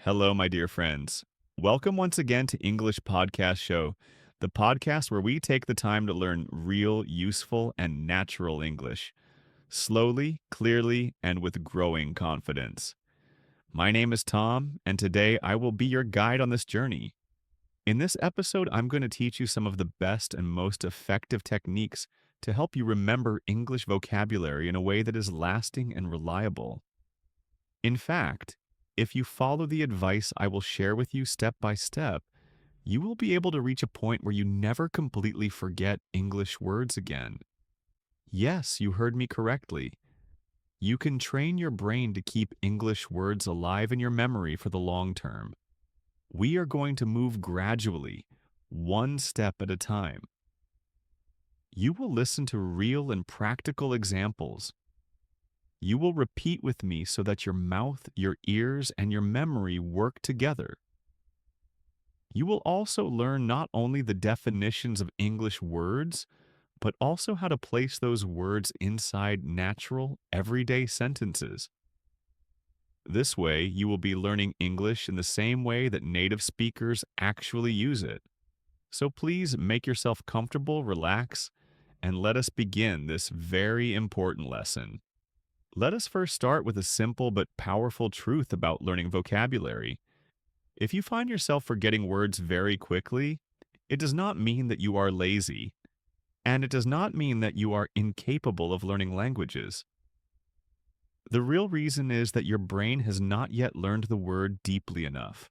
Hello, my dear friends. Welcome once again to English Podcast Show, the podcast where we take the time to learn real, useful, and natural English, slowly, clearly, and with growing confidence. My name is Tom, and today I will be your guide on this journey. In this episode, I'm going to teach you some of the best and most effective techniques to help you remember English vocabulary in a way that is lasting and reliable. In fact, if you follow the advice I will share with you step by step, you will be able to reach a point where you never completely forget English words again. Yes, you heard me correctly. You can train your brain to keep English words alive in your memory for the long term. We are going to move gradually, one step at a time. You will listen to real and practical examples. You will repeat with me so that your mouth, your ears, and your memory work together. You will also learn not only the definitions of English words, but also how to place those words inside natural, everyday sentences. This way, you will be learning English in the same way that native speakers actually use it. So please make yourself comfortable, relax, and let us begin this very important lesson. Let us first start with a simple but powerful truth about learning vocabulary. If you find yourself forgetting words very quickly, it does not mean that you are lazy, and it does not mean that you are incapable of learning languages. The real reason is that your brain has not yet learned the word deeply enough.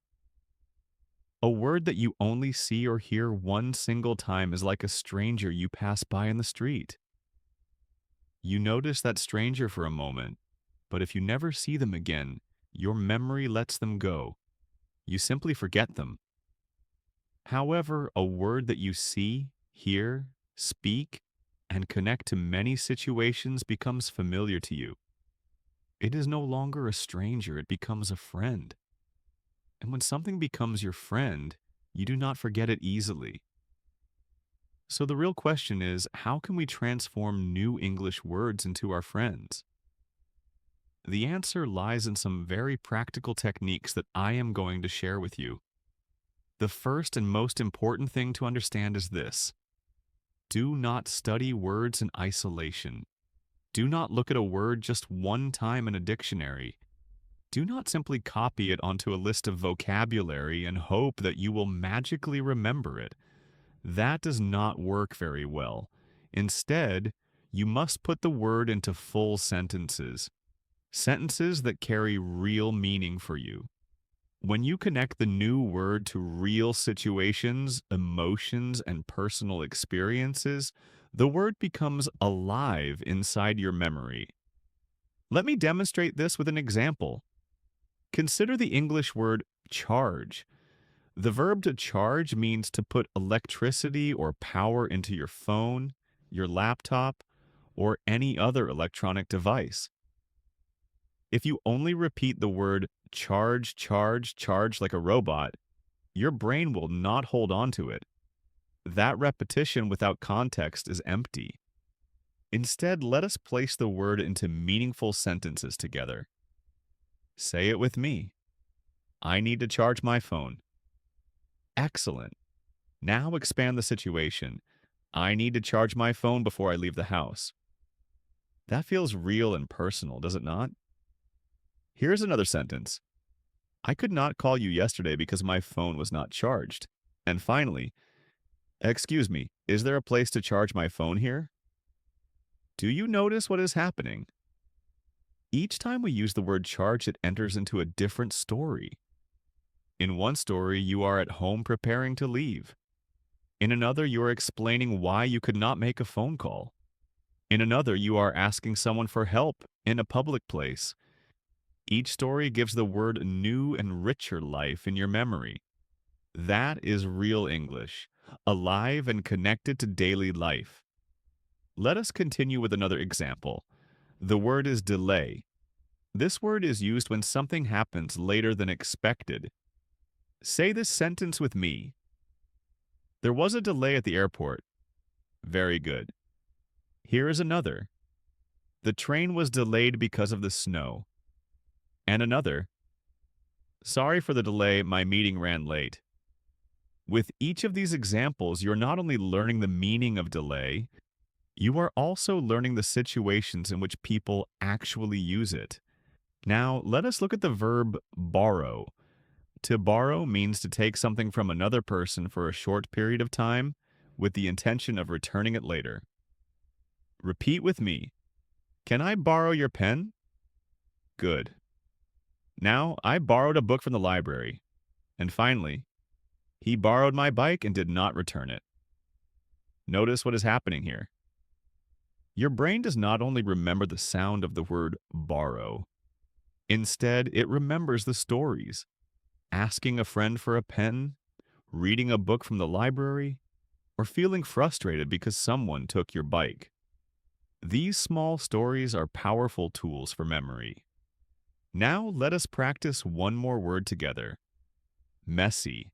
A word that you only see or hear one single time is like a stranger you pass by in the street. You notice that stranger for a moment, but if you never see them again, your memory lets them go. You simply forget them. However, a word that you see, hear, speak, and connect to many situations becomes familiar to you. It is no longer a stranger, it becomes a friend. And when something becomes your friend, you do not forget it easily. So the real question is, how can we transform new English words into our friends? The answer lies in some very practical techniques that I am going to share with you. The first and most important thing to understand is this: do not study words in isolation. Do not look at a word just one time in a dictionary. Do not simply copy it onto a list of vocabulary and hope that you will magically remember it. That does not work very well. Instead, you must put the word into full sentences, sentences that carry real meaning for you. When you connect the new word to real situations, emotions, and personal experiences, the word becomes alive inside your memory. Let me demonstrate this with an example. Consider the English word charge. The verb to charge means to put electricity or power into your phone, your laptop, or any other electronic device. If you only repeat the word charge, charge, charge like a robot, your brain will not hold on to it. That repetition without context is empty. Instead, let us place the word into meaningful sentences together. Say it with me. I need to charge my phone. Excellent. Now expand the situation. I need to charge my phone before I leave the house. That feels real and personal, does it not? Here's another sentence. I could not call you yesterday because my phone was not charged. And finally, excuse me, is there a place to charge my phone here? Do you notice what is happening? Each time we use the word charge, it enters into a different story. In one story, you are at home preparing to leave. In another, you are explaining why you could not make a phone call. In another, you are asking someone for help in a public place. Each story gives the word a new and richer life in your memory. That is real English, alive and connected to daily life. Let us continue with another example. The word is delay. This word is used when something happens later than expected. Say this sentence with me. There was a delay at the airport. Very good. Here is another. The train was delayed because of the snow. And another. Sorry for the delay, my meeting ran late. With each of these examples, you're not only learning the meaning of delay, you are also learning the situations in which people actually use it. Now, let us look at the verb borrow. To borrow means to take something from another person for a short period of time with the intention of returning it later. Repeat with me. Can I borrow your pen? Good. Now, I borrowed a book from the library. And finally, he borrowed my bike and did not return it. Notice what is happening here. Your brain does not only remember the sound of the word borrow, instead, it remembers the stories. Asking a friend for a pen, reading a book from the library, or feeling frustrated because someone took your bike. These small stories are powerful tools for memory. Now let us practice one more word together. Messy.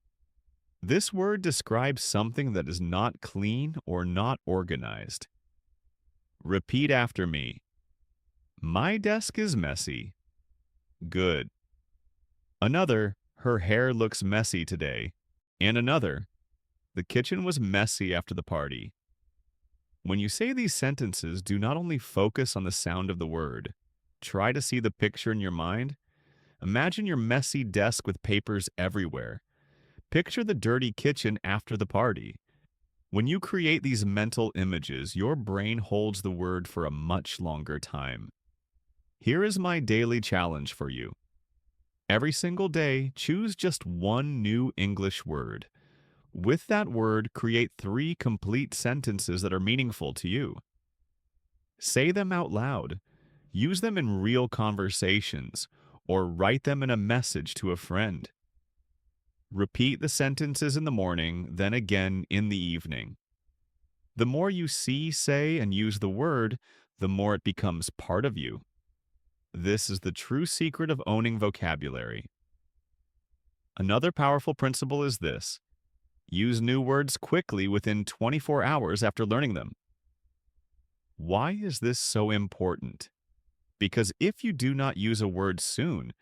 This word describes something that is not clean or not organized. Repeat after me. My desk is messy. Good. Another, her hair looks messy today. And another, the kitchen was messy after the party. When you say these sentences, do not only focus on the sound of the word. Try to see the picture in your mind. Imagine your messy desk with papers everywhere. Picture the dirty kitchen after the party. When you create these mental images, your brain holds the word for a much longer time. Here is my daily challenge for you. Every single day, choose just one new English word. With that word, create 3 complete sentences that are meaningful to you. Say them out loud. Use them in real conversations, or write them in a message to a friend. Repeat the sentences in the morning, then again in the evening. The more you see, say, and use the word, the more it becomes part of you. This is the true secret of owning vocabulary. Another powerful principle is this. Use new words quickly within 24 hours after learning them. Why is this so important? Because if you do not use a word soon,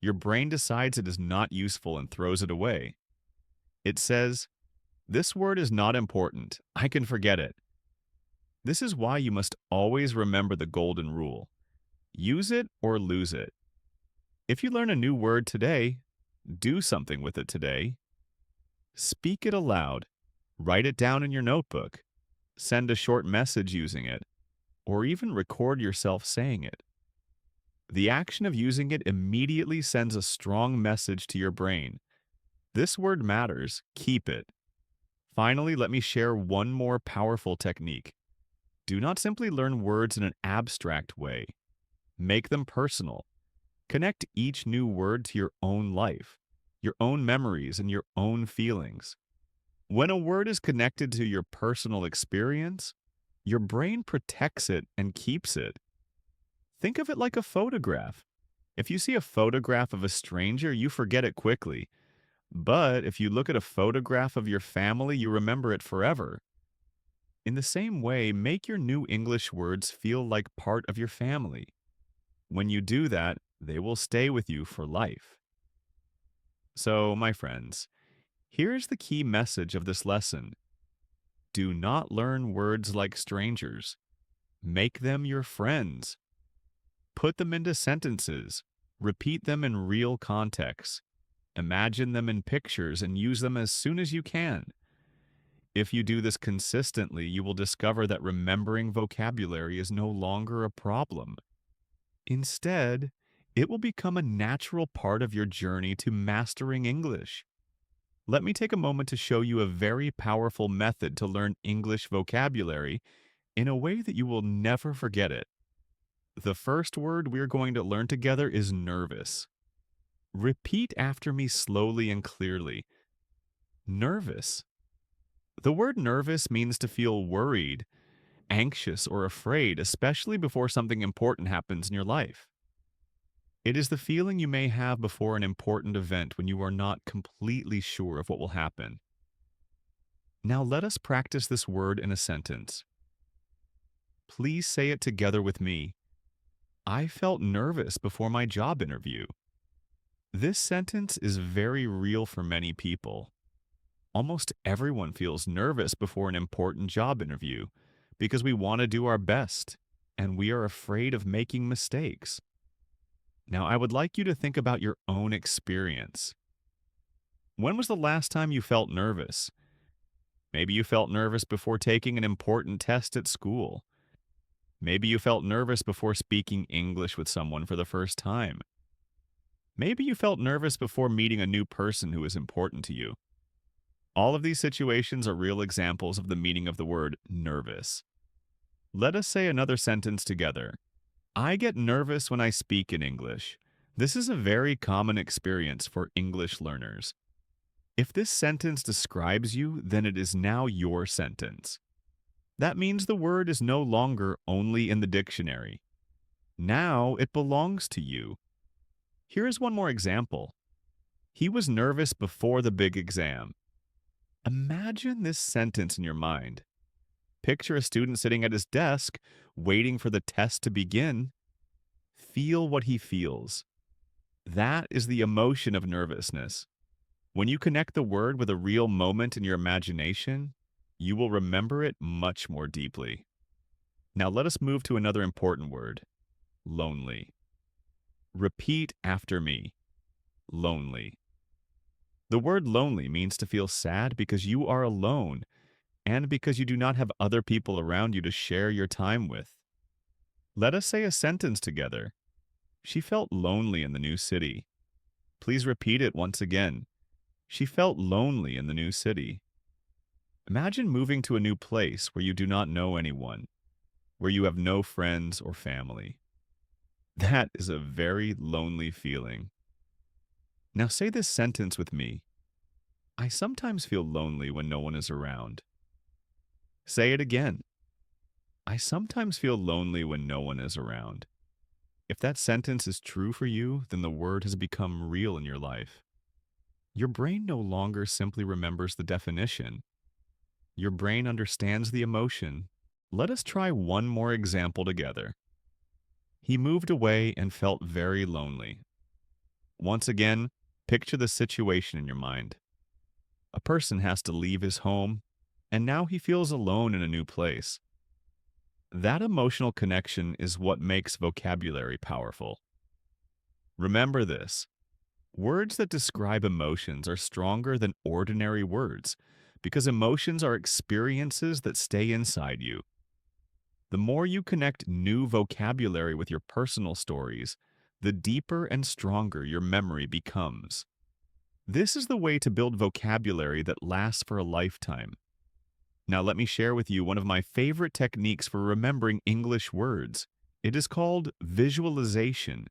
your brain decides it is not useful and throws it away. It says, "This word is not important. I can forget it." This is why you must always remember the golden rule. Use it or lose it. If you learn a new word today, do something with it today. Speak it aloud. Write it down in your notebook. Send a short message using it, or even record yourself saying it. The action of using it immediately sends a strong message to your brain. This word matters. Keep it. Finally, let me share one more powerful technique. Do not simply learn words in an abstract way. Make them personal. Connect each new word to your own life, your own memories, and your own feelings. When a word is connected to your personal experience, your brain protects it and keeps it. Think of it like a photograph. If you see a photograph of a stranger, you forget it quickly. But if you look at a photograph of your family, you remember it forever. In the same way, make your new English words feel like part of your family. When you do that, they will stay with you for life. So, my friends, here's the key message of this lesson. Do not learn words like strangers. Make them your friends. Put them into sentences. Repeat them in real contexts. Imagine them in pictures and use them as soon as you can. If you do this consistently, you will discover that remembering vocabulary is no longer a problem. Instead, it will become a natural part of your journey to mastering English. Let me take a moment to show you a very powerful method to learn English vocabulary in a way that you will never forget it. The first word we're going to learn together is nervous. Repeat after me slowly and clearly. Nervous. The word nervous means to feel worried, anxious, or afraid, especially before something important happens in your life. It is the feeling you may have before an important event when you are not completely sure of what will happen. Now let us practice this word in a sentence. Please say it together with me. I felt nervous before my job interview. This sentence is very real for many people. Almost everyone feels nervous before an important job interview because we want to do our best and we are afraid of making mistakes. Now, I would like you to think about your own experience. When was the last time you felt nervous? Maybe you felt nervous before taking an important test at school. Maybe you felt nervous before speaking English with someone for the first time. Maybe you felt nervous before meeting a new person who is important to you. All of these situations are real examples of the meaning of the word nervous. Let us say another sentence together. I get nervous when I speak in English. This is a very common experience for English learners. If this sentence describes you, then it is now your sentence. That means the word is no longer only in the dictionary. Now it belongs to you. Here is one more example. He was nervous before the big exam. Imagine this sentence in your mind. Picture a student sitting at his desk, waiting for the test to begin. Feel what he feels. That is the emotion of nervousness. When you connect the word with a real moment in your imagination, you will remember it much more deeply. Now let us move to another important word, lonely. Repeat after me, lonely. The word lonely means to feel sad because you are alone and because you do not have other people around you to share your time with. Let us say a sentence together. She felt lonely in the new city. Please repeat it once again. She felt lonely in the new city. Imagine moving to a new place where you do not know anyone, where you have no friends or family. That is a very lonely feeling. Now say this sentence with me. I sometimes feel lonely when no one is around. Say it again. I sometimes feel lonely when no one is around. If that sentence is true for you, then the word has become real in your life. Your brain no longer simply remembers the definition. Your brain understands the emotion. Let us try one more example together. He moved away and felt very lonely. Once again, picture the situation in your mind. A person has to leave his home, and now he feels alone in a new place. That emotional connection is what makes vocabulary powerful. Remember this. Words that describe emotions are stronger than ordinary words because emotions are experiences that stay inside you. The more you connect new vocabulary with your personal stories, the deeper and stronger your memory becomes. This is the way to build vocabulary that lasts for a lifetime. Now let me share with you one of my favorite techniques for remembering English words. It is called visualization.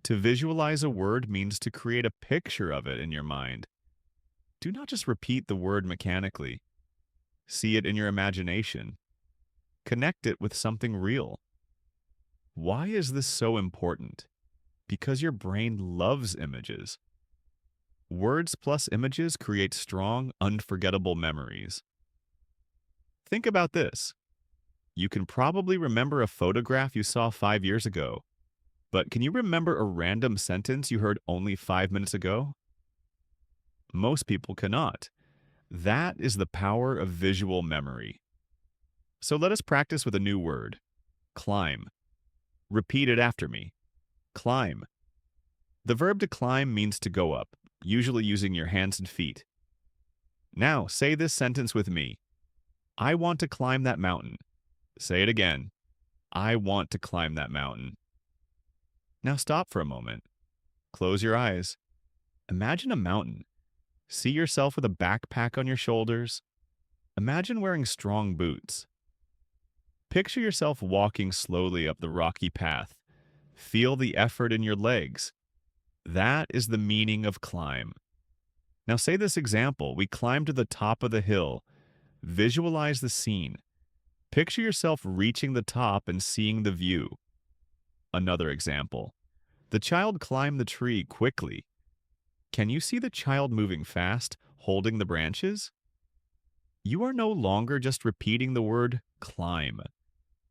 To visualize a word means to create a picture of it in your mind. Do not just repeat the word mechanically. See it in your imagination. Connect it with something real. Why is this so important? Because your brain loves images. Words plus images create strong, unforgettable memories. Think about this. You can probably remember a photograph you saw 5 years ago, but can you remember a random sentence you heard only 5 minutes ago? Most people cannot. That is the power of visual memory. So let us practice with a new word. Climb. Repeat it after me. Climb. The verb to climb means to go up, usually using your hands and feet. Now, say this sentence with me. I want to climb that mountain. Say it again. I want to climb that mountain. Now stop for a moment. Close your eyes. Imagine a mountain. See yourself with a backpack on your shoulders. Imagine wearing strong boots. Picture yourself walking slowly up the rocky path. Feel the effort in your legs. That is the meaning of climb. Now say this example. We climb to the top of the hill. Visualize the scene. Picture yourself reaching the top and seeing the view. Another example. The child climbed the tree quickly. Can you see the child moving fast, holding the branches? You are no longer just repeating the word climb.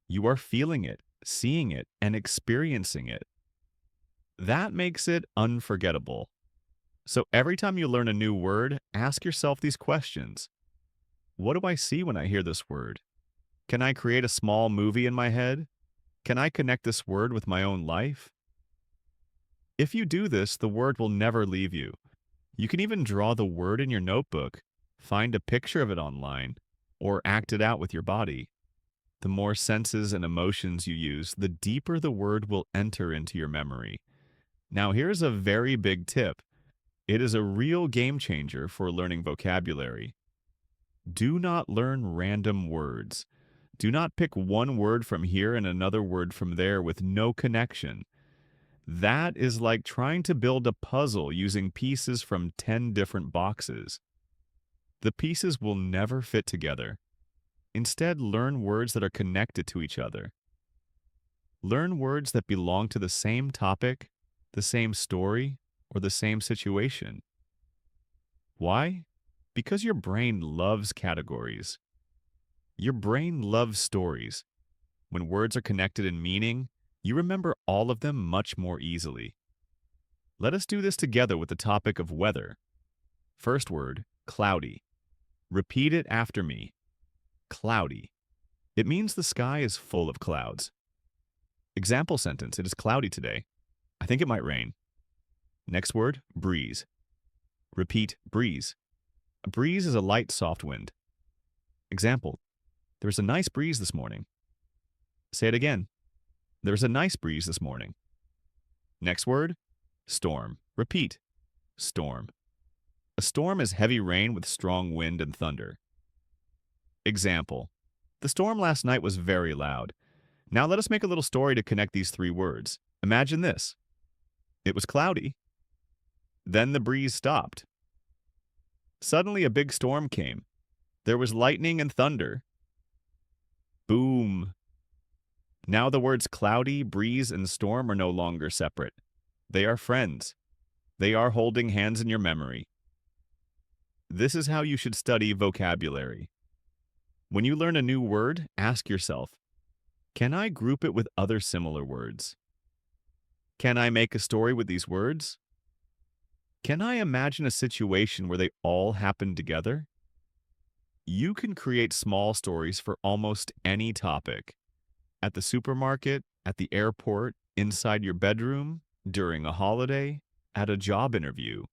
You are feeling it, seeing it, and experiencing it. That makes it unforgettable. So every time you learn a new word, ask yourself these questions. What do I see when I hear this word? Can I create a small movie in my head? Can I connect this word with my own life? If you do this, the word will never leave you. You can even draw the word in your notebook, find a picture of it online, or act it out with your body. The more senses and emotions you use, the deeper the word will enter into your memory. Now, here's a very big tip. It is a real game changer for learning vocabulary. Do not learn random words. Do not pick one word from here and another word from there with no connection. That is like trying to build a puzzle using pieces from 10 different boxes. The pieces will never fit together. Instead, learn words that are connected to each other. Learn words that belong to the same topic, the same story, or the same situation. Why? Because your brain loves categories. Your brain loves stories. When words are connected in meaning, you remember all of them much more easily. Let us do this together with the topic of weather. First word, cloudy. Repeat it after me. Cloudy. It means the sky is full of clouds. Example sentence, it is cloudy today. I think it might rain. Next word, breeze. Repeat, breeze. A breeze is a light, soft wind. Example, there's a nice breeze this morning. Say it again. There's a nice breeze this morning. Next word, storm. Repeat, storm. A storm is heavy rain with strong wind and thunder. Example, the storm last night was very loud. Now let us make a little story to connect these three words. Imagine this. It was cloudy. Then the breeze stopped. Suddenly a big storm came. There was lightning and thunder. Boom. Now the words cloudy, breeze, and storm are no longer separate. They are friends. They are holding hands in your memory. This is how you should study vocabulary. When you learn a new word, ask yourself, can I group it with other similar words? Can I make a story with these words? Can I imagine a situation where they all happen together? You can create small stories for almost any topic. At the supermarket, at the airport, inside your bedroom, during a holiday, at a job interview.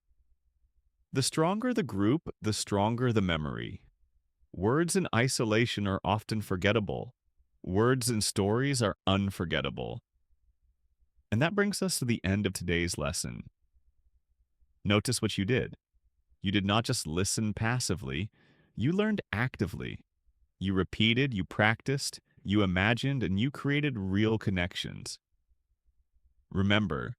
The stronger the group, the stronger the memory. Words in isolation are often forgettable. Words in stories are unforgettable. And that brings us to the end of today's lesson. Notice what you did. You did not just listen passively, you learned actively. You repeated, you practiced, you imagined, and you created real connections. Remember,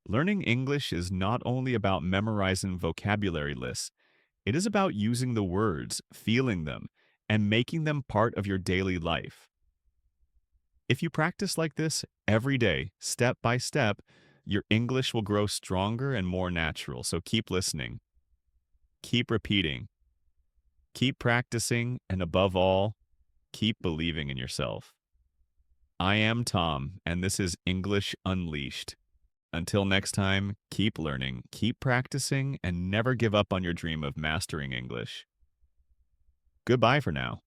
learning English is not only about memorizing vocabulary lists, it is about using the words, feeling them, and making them part of your daily life. If you practice like this every day, step by step, your English will grow stronger and more natural. So keep listening, keep repeating, keep practicing, and above all, keep believing in yourself. I am Tom, and this is English Unleashed. Until next time, keep learning, keep practicing, and never give up on your dream of mastering English. Goodbye for now.